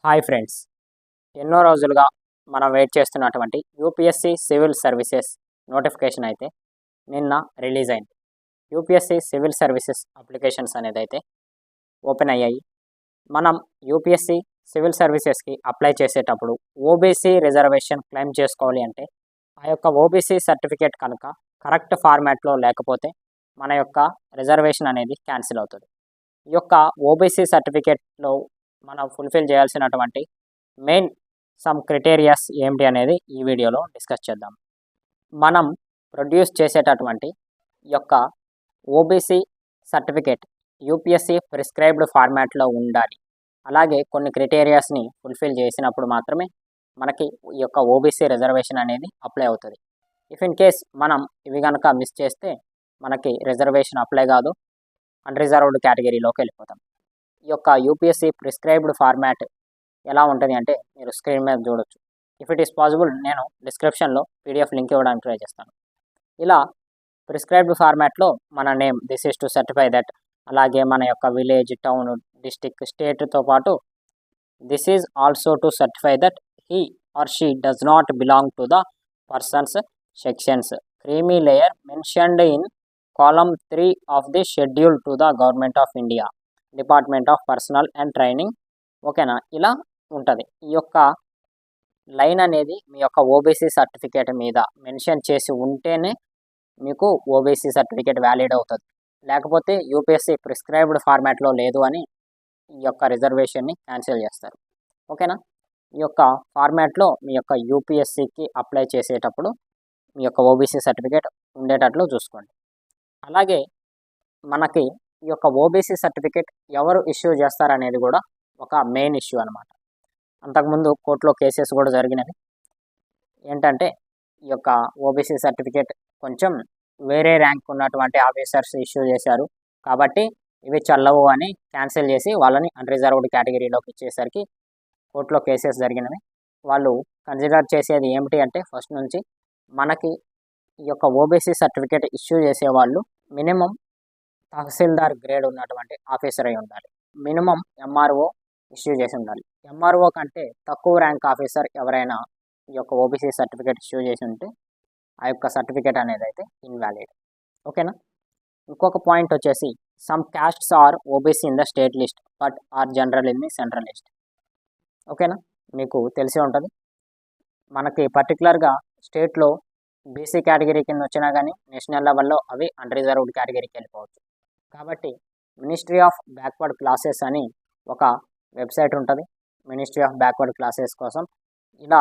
Hi friends, ఎన్నో రోజులుగా మనం వెయిట్ చేస్తున్నటువంటి యూపీఎస్సీ సివిల్ సర్వీసెస్ నోటిఫికేషన్ అయితే నిన్న రిలీజ్ అయింది. యూపీఎస్సీ సివిల్ సర్వీసెస్ అప్లికేషన్స్ అనేది అయితే ఓపెన్ అయ్యాయి. మనం యూపీఎస్సీ సివిల్ సర్వీసెస్కి అప్లై చేసేటప్పుడు ఓబీసీ రిజర్వేషన్ క్లెయిమ్ చేసుకోవాలి అంటే ఆ యొక్క ఓబీసీ సర్టిఫికేట్ కనుక కరెక్ట్ ఫార్మాట్లో లేకపోతే మన యొక్క రిజర్వేషన్ అనేది క్యాన్సిల్ అవుతుంది. ఈ యొక్క ఓబీసీ సర్టిఫికేట్లో మనం ఫుల్ఫిల్ చేయాల్సినటువంటి మెయిన్ సమ్ క్రైటీరియాస్ ఏమిటి అనేది ఈ వీడియోలో డిస్కస్ చేద్దాం. మనం ప్రొడ్యూస్ చేసేటటువంటి యొక్క ఓబీసీ సర్టిఫికేట్ యూపీఎస్సీ ప్రిస్క్రైబ్డ్ ఫార్మాట్లో ఉండాలి. అలాగే కొన్ని క్రైటీరియాస్ని ఫుల్ఫిల్ చేసినప్పుడు మాత్రమే మనకి ఈ యొక్క ఓబీసీ రిజర్వేషన్ అనేది అప్లై అవుతుంది. ఇఫ్ ఇన్ కేస్ మనం ఇవి కనుక మిస్ చేస్తే మనకి రిజర్వేషన్ అప్లై కాదు, అన్రిజర్వ్డ్ కేటగిరీలోకి వెళ్ళిపోతాం. ఈ యొక్క యూపీఎస్సీ ప్రిస్క్రైబ్డ్ ఫార్మాట్ ఎలా ఉంటుంది అంటే మీరు స్క్రీన్ మీద చూడొచ్చు. ఇఫ్ ఇట్ ఈస్ పాసిబుల్ నేను డిస్క్రిప్షన్లో పీడిఎఫ్ లింక్ ఇవ్వడానికి ట్రై చేస్తాను. ఇలా ప్రిస్క్రైబ్డ్ ఫార్మాట్లో మన name this is to certify that, అలాగే మన యొక్క విలేజ్, టౌన్, డిస్టిక్, స్టేట్తో పాటు this is also to certify that he or she does not belong to the persons sections creamy layer mentioned in column 3 of the schedule to the government of India, department of personal and training. ఓకేనా, ఇలా ఉంటుంది. ఈ యొక్క line అనేది మీ యొక్క OBC certificate మీద mention చేసి ఉంటేనే మీకు ఓబీసీ సర్టిఫికేట్ వ్యాలిడ్ అవుతుంది. లేకపోతే యూపీఎస్సీ ప్రిస్క్రైబ్డ్ ఫార్మాట్లో లేదు అని ఈ యొక్క రిజర్వేషన్ని క్యాన్సిల్ చేస్తారు. ఓకేనా, ఈ యొక్క ఫార్మాట్లో మీ యొక్క యూపీఎస్సీకి అప్లై చేసేటప్పుడు మీ యొక్క ఓబీసీ సర్టిఫికేట్ ఉండేటట్లు చూసుకోండి. అలాగే మనకి ఈ యొక్క ఓబీసీ సర్టిఫికేట్ ఎవరు ఇష్యూ చేస్తారనేది కూడా ఒక మెయిన్ ఇష్యూ అనమాట. అంతకుముందు కోర్టులో కేసెస్ కూడా జరిగినవి. ఏంటంటే ఈ యొక్క ఓబీసీ సర్టిఫికేట్ కొంచెం వేరే ర్యాంక్ ఉన్నటువంటి ఆఫీసర్స్ ఇష్యూ చేశారు కాబట్టి ఇవి చల్లవు అని క్యాన్సిల్ చేసి వాళ్ళని అన్రిజర్వ్డ్ కేటగిరీలోకి ఇచ్చేసరికి కోర్టులో కేసెస్ జరిగినవి. వాళ్ళు కన్సిడర్ చేసేది ఏమిటి అంటే ఫస్ట్ నుంచి మనకి ఈ యొక్క ఓబీసీ సర్టిఫికేట్ ఇష్యూ చేసేవాళ్ళు మినిమం తహసీల్దార్ గ్రేడ్ ఉన్నటువంటి ఆఫీసర్ అయి ఉండాలి. మినిమం ఎంఆర్ఓ ఇష్యూ చేసి ఉండాలి. ఎంఆర్ఓ కంటే తక్కువ ర్యాంక్ ఆఫీసర్ ఎవరైనా ఈ యొక్క ఓబీసీ సర్టిఫికేట్ ఇష్యూ చేసి ఉంటే ఆ యొక్క సర్టిఫికేట్ అనేది అయితే ఇన్వాలిడ్. ఓకేనా, ఇంకొక పాయింట్ వచ్చేసి some castes are OBC in the state list but are general in the central list. ఓకేనా, మీకు తెలిసే ఉంటుంది మనకి పర్టికులర్గా స్టేట్లో బీసీ కేటగిరీ కింద వచ్చినా కానీ నేషనల్ లెవెల్లో అవి అన్రిజర్వ్డ్ కేటగిరీకి వెళ్ళిపోవచ్చు. కాబట్టి మినిస్ట్రీ ఆఫ్ బ్యాక్వర్డ్ క్లాసెస్ అని ఒక వెబ్సైట్ ఉంటుంది మినిస్ట్రీ ఆఫ్ బ్యాక్వర్డ్ క్లాసెస్ కోసం. ఇలా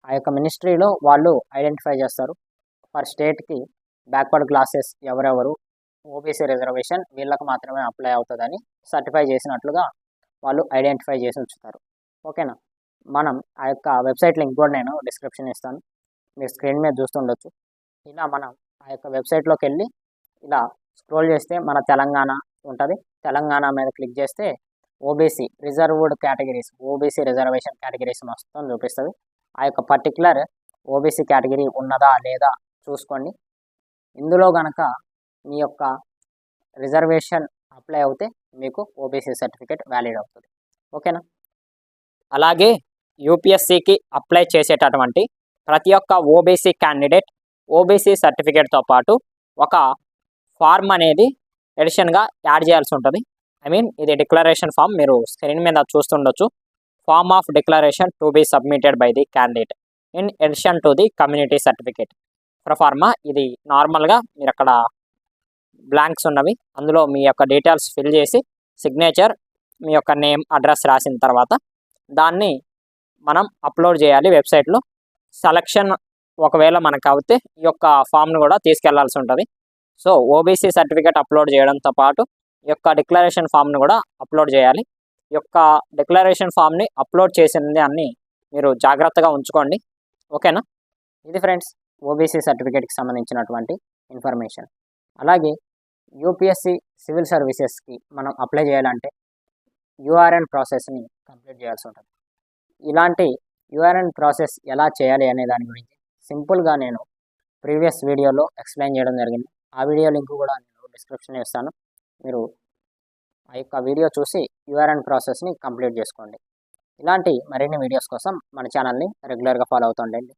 ఆ యొక్క మినిస్ట్రీలో వాళ్ళు ఐడెంటిఫై చేస్తారు ఫర్ స్టేట్కి బ్యాక్వర్డ్ క్లాసెస్ ఎవరెవరు ఓబీసీ రిజర్వేషన్ వీళ్ళకి మాత్రమే అప్లై అవుతుందని సర్టిఫై చేసినట్లుగా వాళ్ళు ఐడెంటిఫై చేసి ఉంచుతారు. ఓకేనా, మనం ఆ యొక్క వెబ్సైట్ లింక్ కూడా నేను డిస్క్రిప్షన్ ఇస్తాను, మీరు స్క్రీన్ మీద చూస్తుండొచ్చు. ఇలా మనం ఆ యొక్క వెబ్సైట్లోకి వెళ్ళి ఇలా స్క్రోల్ చేస్తే మన తెలంగాణ ఉంటుంది. తెలంగాణ మీద క్లిక్ చేస్తే OBC reserved categories, OBC reservation categories మొత్తం చూపిస్తుంది. ఆ యొక్క పర్టికులర్ ఓబీసీ కేటగిరీ ఉన్నదా లేదా చూసుకోండి. ఇందులో కనుక మీ యొక్క రిజర్వేషన్ అప్లై అవుతే మీకు ఓబీసీ సర్టిఫికేట్ వ్యాలిడ్ అవుతుంది. ఓకేనా, అలాగే యూపీఎస్సీకి అప్లై చేసేటటువంటి ప్రతి ఒక్క ఓబీసీ క్యాండిడేట్ ఓబీసీ సర్టిఫికేట్తో పాటు ఒక ఫార్మ్ అనేది ఎడిషన్గా యాడ్ చేయాల్సి ఉంటుంది. ఇది డిక్లరేషన్ ఫామ్, మీరు స్క్రీన్ మీద చూస్తుండొచ్చు. Form of declaration to be submitted by the candidate in addition to the community certificate proforma. ఇది నార్మల్గా మీరు అక్కడ బ్లాంక్స్ ఉన్నవి, అందులో మీ యొక్క డీటెయిల్స్ ఫిల్ చేసి సిగ్నేచర్, మీ యొక్క నేమ్, అడ్రస్ రాసిన తర్వాత దాన్ని మనం అప్లోడ్ చేయాలి వెబ్సైట్లో. సెలక్షన్ ఒకవేళ మనకు అవుతే ఈ యొక్క ఫామ్ను కూడా తీసుకెళ్లాల్సి ఉంటుంది. సో ఓబీసీ సర్టిఫికేట్ అప్లోడ్ చేయడంతో పాటు ఈ యొక్క డిక్లరేషన్ ఫామ్ను కూడా అప్లోడ్ చేయాలి. ఈ యొక్క డిక్లరేషన్ ఫామ్ని అప్లోడ్ చేసింది అన్ని మీరు జాగ్రత్తగా ఉంచుకోండి. ఓకేనా, ఇది ఫ్రెండ్స్ ఓబీసీ సర్టిఫికేట్కి సంబంధించినటువంటి ఇన్ఫర్మేషన్. అలాగే యూపీఎస్సీ సివిల్ సర్వీసెస్కి మనం అప్లై చేయాలంటే యూఆర్ఎన్ ప్రాసెస్ని కంప్లీట్ చేయాల్సి ఉంటుంది. ఇలాంటి యూఆర్ఎన్ ప్రాసెస్ ఎలా చేయాలి అనే దాని గురించి సింపుల్గా నేను ప్రీవియస్ వీడియోలో ఎక్స్ప్లెయిన్ చేయడం జరిగింది. ఆ వీడియో లింక్ కూడా నేను డిస్క్రిప్షన్లో ఇస్తాను, మీరు ఆ యొక్క వీడియో చూసి యూఆర్ఎన్ ప్రాసెస్ని కంప్లీట్ చేసుకోండి. ఇలాంటి మరిన్ని వీడియోస్ కోసం మన ఛానల్ని రెగ్యులర్గా ఫాలో అవుతుండండి.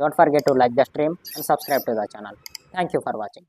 Don't forget to like the stream and subscribe to the channel. Thank you for watching.